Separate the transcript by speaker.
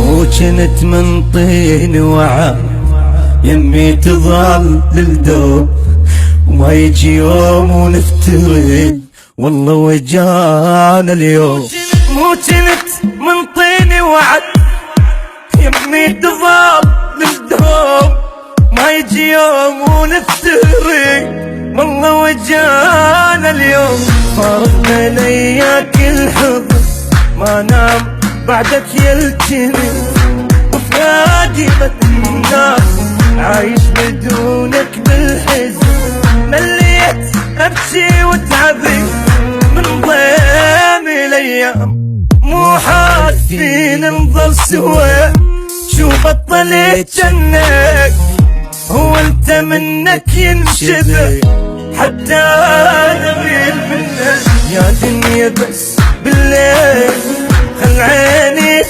Speaker 1: وجنت من طين وعا يمي تظل للدوب، وما يجي يوم ونفترق والله وجانا اليوم. مو جنت من طين وعد يمي تظل للدوب، ما يجي يوم ونفترق والله وجانا اليوم. فارقنا لياك الحضن ما نام بعدك يلتمي، وفادي الناس عايش بدونك بالحزن. مليت ابكي وتعبي من ضيم الايام، مو حاسين نظل سوا شو بطلت جنك، هو انت منك ينشبه حتى نغير منك. يا دنيا بس بالليل خل عيني